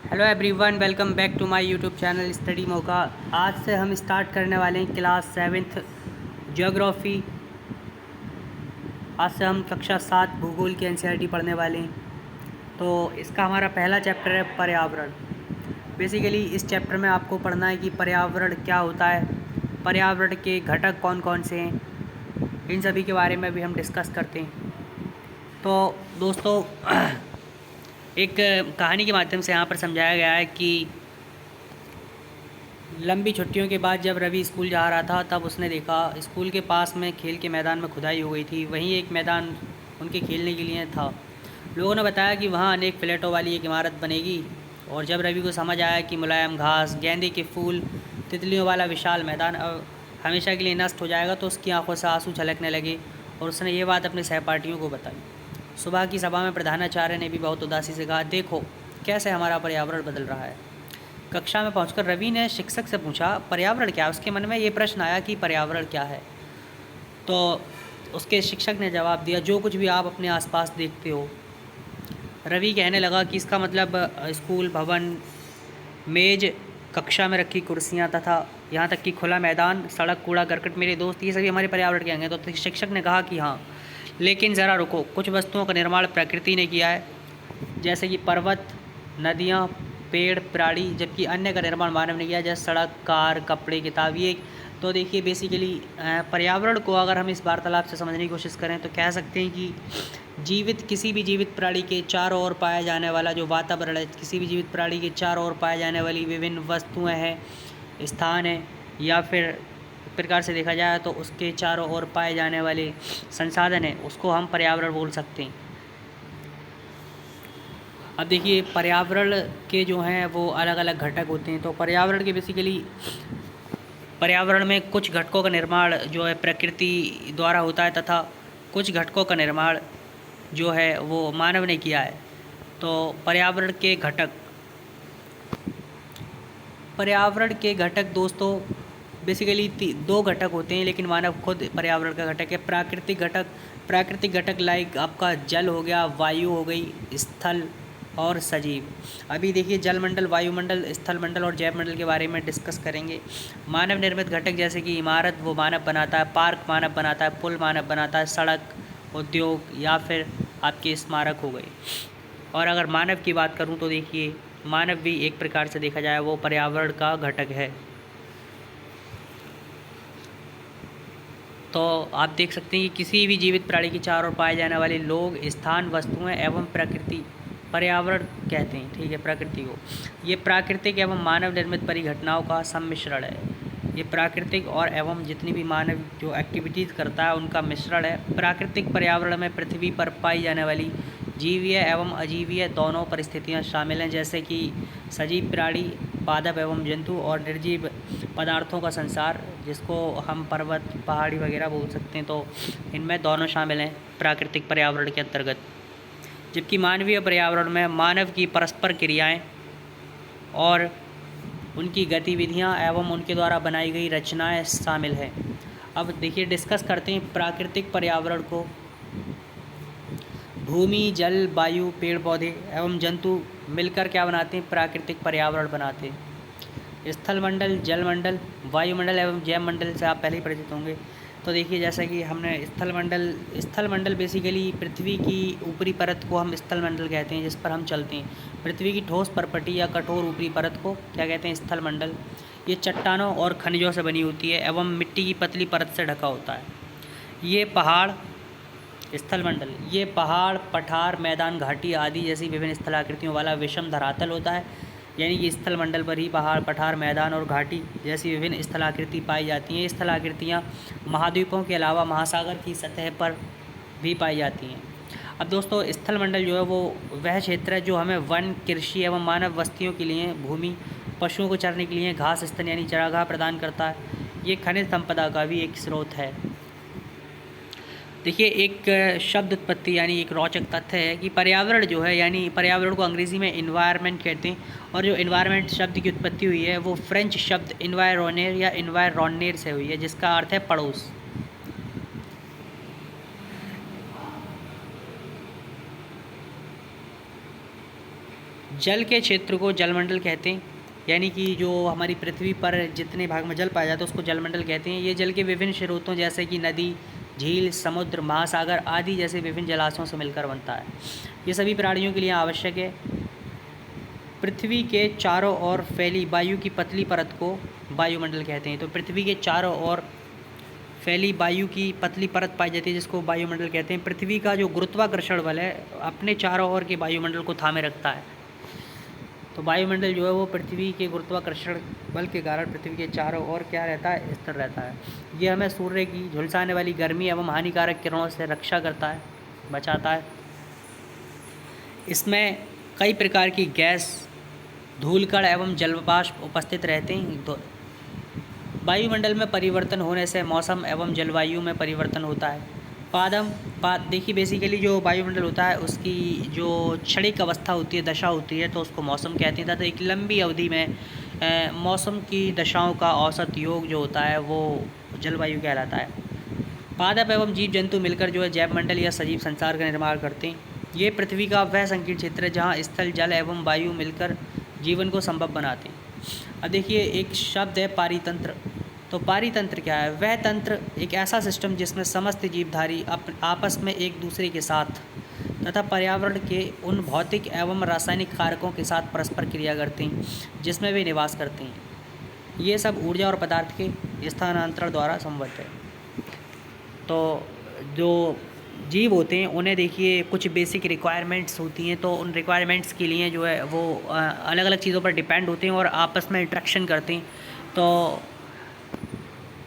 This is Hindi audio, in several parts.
Hello everyone, welcome back to my YouTube channel study Mauka. आज से हम स्टार्ट करने वाले हैं क्लास 7th ज्योग्राफी। आज से हम कक्षा 7 भूगोल की एनसीईआरटी पढ़ने वाले हैं। तो इसका हमारा पहला चैप्टर है पर्यावरण। बेसिकली इस चैप्टर में आपको पढ़ना है कि पर्यावरण क्या होता है, पर्यावरण के घटक कौन कौन से हैं, इन सभी के बारे में भी हम डिस्कस करते हैं। तो दोस्तों एक कहानी के माध्यम से यहाँ पर समझाया गया है कि लंबी छुट्टियों के बाद जब रवि स्कूल जा रहा था तब उसने देखा स्कूल के पास में खेल के मैदान में खुदाई हो गई थी। वहीं एक मैदान उनके खेलने के लिए था। लोगों ने बताया कि वहाँ अनेक फ्लैटों वाली एक इमारत बनेगी। और जब रवि को समझ आया कि मुलायम घास, गेंदे के फूल, तितलियों वाला विशाल मैदान अब हमेशा के लिए नष्ट हो जाएगा, तो उसकी आंखों से आंसू छलकने लगे और उसने ये बात अपने सहपाठियों को बताई। सुबह की सभा में प्रधानाचार्य ने भी बहुत उदासी से कहा, देखो कैसे हमारा पर्यावरण बदल रहा है। कक्षा में पहुंचकर रवि ने शिक्षक से पूछा, पर्यावरण क्या है? उसके मन में ये प्रश्न आया कि पर्यावरण क्या है। तो उसके शिक्षक ने जवाब दिया, जो कुछ भी आप अपने आसपास देखते हो। रवि कहने लगा कि इसका मतलब स्कूल भवन, मेज, कक्षा में रखी कुर्सियां तथा यहाँ तक कि खुला मैदान, सड़क, कूड़ा करकट, मेरे दोस्त, ये सभी हमारे पर्यावरण के अंग हैं। तो शिक्षक ने कहा कि हाँ, लेकिन ज़रा रुको, कुछ वस्तुओं का निर्माण प्रकृति ने किया है, जैसे कि पर्वत, नदियाँ, पेड़, प्राणी, जबकि अन्य का निर्माण मानव ने किया, जैसे सड़क, कार, कपड़े, किताब। ये तो देखिए बेसिकली पर्यावरण को अगर हम इस वार्तालाप से समझने की कोशिश करें तो कह सकते हैं कि किसी भी जीवित प्राणी के चारों ओर पाया जाने वाला जो वातावरण है, किसी भी जीवित प्राणी के चारों ओर पाए जाने वाली विभिन्न वस्तुएं हैं, स्थान हैं, या फिर एक प्रकार से देखा जाए तो उसके चारों ओर पाए जाने वाले संसाधन हैं, उसको हम पर्यावरण बोल सकते हैं। अब देखिए पर्यावरण के जो हैं वो अलग अलग घटक होते हैं। तो पर्यावरण के बेसिकली पर्यावरण में कुछ घटकों का निर्माण जो है प्रकृति द्वारा होता है तथा कुछ घटकों का निर्माण जो है वो मानव ने किया है। तो पर्यावरण के घटक दोस्तों बेसिकली दो घटक होते हैं, लेकिन मानव खुद पर्यावरण का घटक है। प्राकृतिक घटक लाइक आपका जल हो गया, वायु हो गई, स्थल और सजीव। अभी देखिए जलमंडल, वायुमंडल, स्थलमंडल और जैवमंडल के बारे में डिस्कस करेंगे। मानव निर्मित घटक जैसे कि इमारत वो मानव बनाता है, पार्क मानव बनाता है, पुल मानव बनाता है, सड़क, उद्योग या फिर आपके स्मारक हो गए। और अगर मानव की बात करूं तो देखिए मानव भी एक प्रकार से देखा जाए वो पर्यावरण का घटक है। तो आप देख सकते हैं कि किसी भी जीवित प्राणी के चारों ओर पाए जाने वाले लोग, स्थान, वस्तुएं एवं प्रकृति पर्यावरण कहते हैं। ठीक है, प्रकृति को ये प्राकृतिक एवं मानव निर्मित परिघटनाओं का सम्मिश्रण है। ये प्राकृतिक और एवं जितनी भी मानव जो एक्टिविटीज़ करता है उनका मिश्रण है। प्राकृतिक पर्यावरण में पृथ्वी पर पाई जाने वाली जीवीय एवं अजीवीय दोनों परिस्थितियां शामिल हैं, जैसे कि सजीव प्राणी, पादप एवं जंतु और निर्जीव पदार्थों का संसार, जिसको हम पर्वत, पहाड़ी वगैरह बोल सकते हैं। तो इनमें दोनों शामिल हैं प्राकृतिक पर्यावरण के अंतर्गत। जबकि मानवीय पर्यावरण में मानव की परस्पर क्रियाएं और उनकी गतिविधियां एवं उनके द्वारा बनाई गई रचनाएं शामिल हैं। अब देखिए डिस्कस करते हैं प्राकृतिक पर्यावरण को। भूमि, जल, वायु, पेड़ पौधे एवं जंतु मिलकर क्या बनाते हैं? प्राकृतिक पर्यावरण बनाते हैं। स्थलमंडल, जलमंडल, वायुमंडल एवं जैवमंडल से आप पहले ही परिचित होंगे। तो देखिए जैसा कि हमने स्थलमंडल बेसिकली पृथ्वी की ऊपरी परत को हम स्थलमंडल कहते हैं, जिस पर हम चलते हैं। पृथ्वी की ठोस परपटी या कठोर ऊपरी परत को क्या कहते हैं? स्थलमंडल। ये चट्टानों और खनिजों से बनी होती है एवं मिट्टी की पतली परत से ढका होता है। ये पहाड़, पठार, मैदान, घाटी आदि जैसी विभिन्न स्थलाकृतियों वाला विषम धरातल होता है। यानी कि स्थलमंडल पर ही पहाड़, पठार, मैदान और घाटी जैसी विभिन्न स्थलाकृति पाई जाती हैं। ये स्थलाकृतियाँ महाद्वीपों के अलावा महासागर की सतह पर भी पाई जाती हैं। अब दोस्तों स्थलमंडल जो है वो वह क्षेत्र है जो हमें वन, कृषि एवं मानव बस्तियों के लिए, भूमि, पशुओं को चरने के लिए घास स्तन यानी चरागाह प्रदान करता है। ये खनिज संपदा का भी एक स्रोत है। देखिए एक शब्द उत्पत्ति यानी एक रोचक तथ्य है कि पर्यावरण जो है, यानी पर्यावरण को अंग्रेज़ी में इन्वायरमेंट कहते हैं, और जो इन्वायरमेंट शब्द की उत्पत्ति हुई है वो फ्रेंच शब्द इन्वायरोनेर या इन्वायरोनेर से हुई है, जिसका अर्थ है पड़ोस। जल के क्षेत्र को जलमंडल कहते हैं, यानी कि जो हमारी पृथ्वी पर जितने भाग में जल पाया जाता है उसको जलमंडल कहते हैं। ये जल के विभिन्न स्रोतों जैसे कि नदी, झील, समुद्र, महासागर आदि जैसे विभिन्न जलाशयों से मिलकर बनता है। ये सभी प्राणियों के लिए आवश्यक है। पृथ्वी के चारों ओर फैली वायु की पतली परत को वायुमंडल कहते हैं। तो पृथ्वी के चारों ओर फैली वायु की पतली परत पाई जाती है जिसको वायुमंडल कहते हैं। पृथ्वी का जो गुरुत्वाकर्षण बल है अपने चारों ओर के वायुमंडल को थामे रखता है। तो वायुमंडल जो है वो पृथ्वी के गुरुत्वाकर्षण बल के कारण पृथ्वी के चारों ओर क्या रहता है, स्थिर रहता है। ये हमें सूर्य की झुलसाने वाली गर्मी एवं हानिकारक किरणों से रक्षा करता है, बचाता है। इसमें कई प्रकार की गैस, धूलकण एवं जलवाष्प उपस्थित रहते हैं। तो वायुमंडल में परिवर्तन होने से मौसम एवं जलवायु में परिवर्तन होता है। देखिए बेसिकली जो वायुमंडल होता है उसकी जो क्षणिक अवस्था होती है, दशा होती है, तो उसको मौसम कहते हैं। तथा एक लंबी अवधि में मौसम की दशाओं का औसत योग जो होता है वो जलवायु कहलाता है। पादप एवं जीव जंतु मिलकर जो है जैवमंडल या सजीव संसार का निर्माण करते हैं। ये पृथ्वी का वह संकीर्ण क्षेत्र है जहाँ स्थल, जल एवं वायु मिलकर जीवन को संभव बनाते हैं। अब देखिए एक शब्द है पारितंत्र। तो पारितंत्र क्या है? वह तंत्र एक ऐसा सिस्टम जिसमें समस्त जीवधारी आपस में एक दूसरे के साथ तथा पर्यावरण के उन भौतिक एवं रासायनिक कारकों के साथ परस्पर क्रिया करते हैं जिसमें वे निवास करते हैं। ये सब ऊर्जा और पदार्थ के स्थानांतरण द्वारा संभव है। तो जो जीव होते हैं उन्हें देखिए कुछ बेसिक रिक्वायरमेंट्स होती हैं, तो उन रिक्वायरमेंट्स के लिए जो है वो अलग अलग चीज़ों पर डिपेंड होते हैं और आपस में इंटरेक्शन करते हैं। तो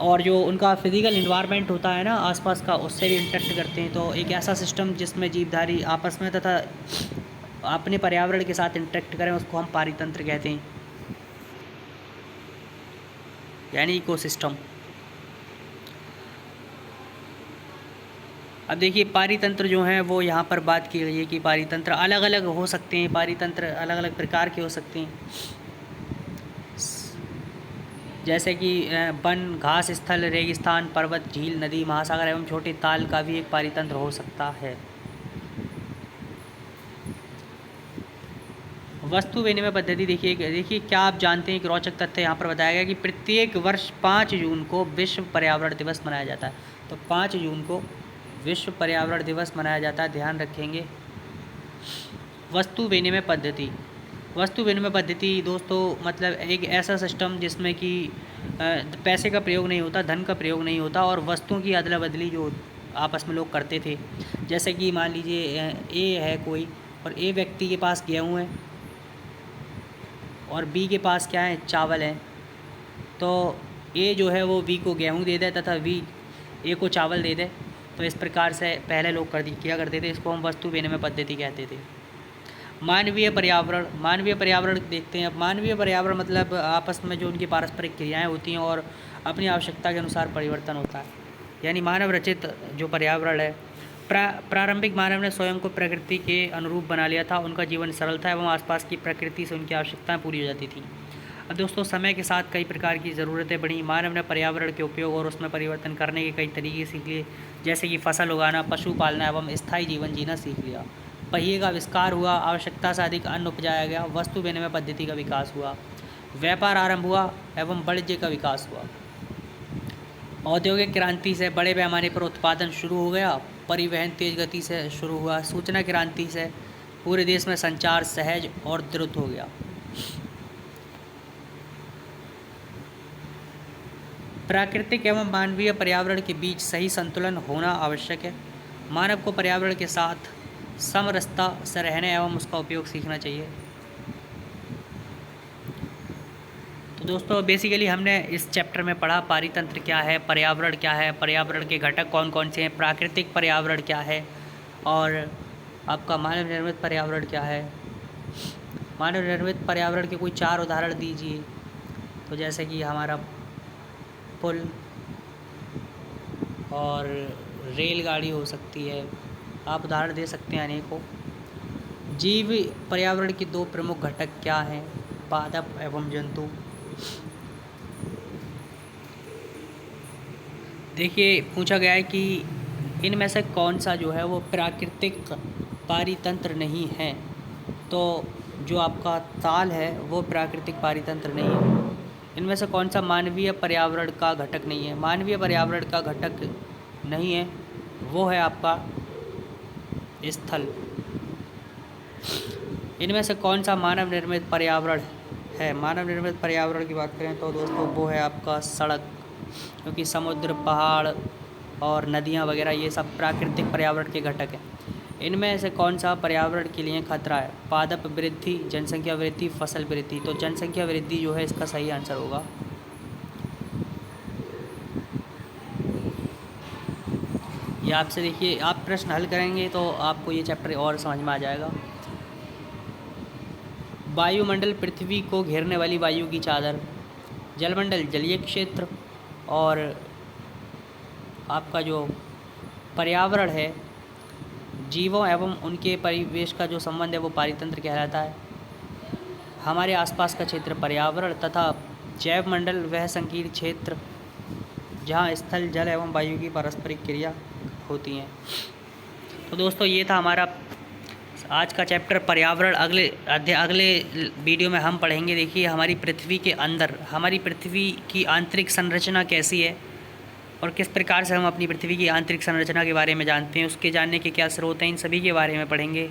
और जो उनका फिज़िकल इन्वायरमेंट होता है ना आसपास का, उससे भी इंटरेक्ट करते हैं। तो एक ऐसा सिस्टम जिसमें जीवधारी आपस में तथा अपने पर्यावरण के साथ इंटरेक्ट करें उसको हम पारितंत्र कहते हैं, यानी इकोसिस्टम। अब देखिए पारितंत्र जो हैं वो यहाँ पर बात की गई है कि पारितंत्र अलग अलग हो सकते हैं, पारितंत्र अलग अलग प्रकार के हो सकते हैं, जैसे कि वन, घास स्थल, रेगिस्तान, पर्वत, झील, नदी, महासागर एवं छोटे ताल का भी एक पारितंत्र हो सकता है। वस्तु विनिमय पद्धति देखिए क्या आप जानते हैं, एक रोचक तथ्य यहाँ पर बताया गया कि प्रत्येक वर्ष 5 जून को विश्व पर्यावरण दिवस मनाया जाता है। तो 5 जून को विश्व पर्यावरण दिवस मनाया जाता है, ध्यान रखेंगे। वस्तु विनिमय पद्धति दोस्तों मतलब एक ऐसा सिस्टम जिसमें कि पैसे का प्रयोग नहीं होता, धन का प्रयोग नहीं होता और वस्तुओं की अदला बदली जो आपस में लोग करते थे। जैसे कि मान लीजिए ए है कोई और ए व्यक्ति के पास गेहूँ है और बी के पास क्या है, चावल है। तो ए जो है वो बी को गेहूँ दे दे तथा बी ए को चावल दे दे। तो इस प्रकार से पहले लोग किया करते थे। इसको हम वस्तु विनिमय पद्धति कहते थे। मानवीय पर्यावरण देखते हैं। अब मानवीय पर्यावरण मतलब आपस में जो उनकी पारस्परिक क्रियाएं होती हैं और अपनी आवश्यकता के अनुसार परिवर्तन होता है, यानी मानव रचित जो पर्यावरण है। प्रारंभिक मानव ने स्वयं को प्रकृति के अनुरूप बना लिया था। उनका जीवन सरल था एवं आसपास की प्रकृति से उनकी आवश्यकताएं पूरी हो जाती थी। अब दोस्तों समय के साथ कई प्रकार की ज़रूरतें बढ़ी। मानव ने पर्यावरण के उपयोग और उसमें परिवर्तन करने के कई तरीके सीख लिए, जैसे कि फसल उगाना, पशु पालना एवं स्थायी जीवन जीना सीख लिया। पहिए का आविष्कार हुआ, आवश्यकता से अधिक अन्न उपजाया गया, वस्तु विनिमय पद्धति का विकास हुआ, व्यापार आरंभ हुआ एवं वाणिज्य का विकास हुआ। औद्योगिक क्रांति से बड़े पैमाने पर उत्पादन शुरू हो गया, परिवहन तेज गति से शुरू हुआ, सूचना क्रांति से पूरे देश में संचार सहज और द्रुत हो गया। प्राकृतिक एवं मानवीय पर्यावरण के बीच सही संतुलन होना आवश्यक है। मानव को पर्यावरण के साथ समरसता से रहने एवं उसका उपयोग सीखना चाहिए। तो दोस्तों बेसिकली हमने इस चैप्टर में पढ़ा पारितंत्र क्या है, पर्यावरण क्या है, पर्यावरण के घटक कौन कौन से हैं, प्राकृतिक पर्यावरण क्या है और आपका मानव निर्मित पर्यावरण क्या है। मानव निर्मित पर्यावरण के कोई 4 उदाहरण दीजिए। तो जैसे कि हमारा पुल और रेलगाड़ी हो सकती है, आप उदाहरण दे सकते हैं अनेकों। जीव पर्यावरण के 2 प्रमुख घटक क्या हैं, पादप एवं जंतु। देखिए पूछा गया है कि इनमें से कौन सा जो है वो प्राकृतिक पारितंत्र नहीं है। तो जो आपका ताल है वो प्राकृतिक पारितंत्र नहीं है। इनमें से कौन सा मानवीय पर्यावरण का घटक नहीं है? मानवीय पर्यावरण का घटक नहीं है वो है आपका स्थल। इनमें से कौन सा मानव निर्मित पर्यावरण है? मानव निर्मित पर्यावरण की बात करें तो दोस्तों वो है आपका सड़क, क्योंकि समुद्र, पहाड़ और नदियाँ वगैरह ये सब प्राकृतिक पर्यावरण के घटक हैं। इनमें से कौन सा पर्यावरण के लिए खतरा है? पादप वृद्धि, जनसंख्या वृद्धि, फसल वृद्धि। तो जनसंख्या वृद्धि जो है इसका सही आंसर होगा। ये आपसे देखिए, आप प्रश्न हल करेंगे तो आपको ये चैप्टर और समझ में आ जाएगा। वायुमंडल पृथ्वी को घेरने वाली वायु की चादर। जलमंडल जलीय क्षेत्र, और आपका जो पर्यावरण है जीवों एवं उनके परिवेश का जो संबंध है वो पारितंत्र कहलाता है। हमारे आसपास का क्षेत्र पर्यावरण तथा जैव मंडल वह संकीर्ण क्षेत्र जहाँ स्थल, जल एवं वायु की पारस्परिक क्रिया होती हैं। तो दोस्तों ये था हमारा आज का चैप्टर पर्यावरण। अगले वीडियो में हम पढ़ेंगे, देखिए हमारी पृथ्वी के अंदर हमारी पृथ्वी की आंतरिक संरचना कैसी है और किस प्रकार से हम अपनी पृथ्वी की आंतरिक संरचना के बारे में जानते हैं, उसके जानने के क्या स्रोत हैं, इन सभी के बारे में पढ़ेंगे।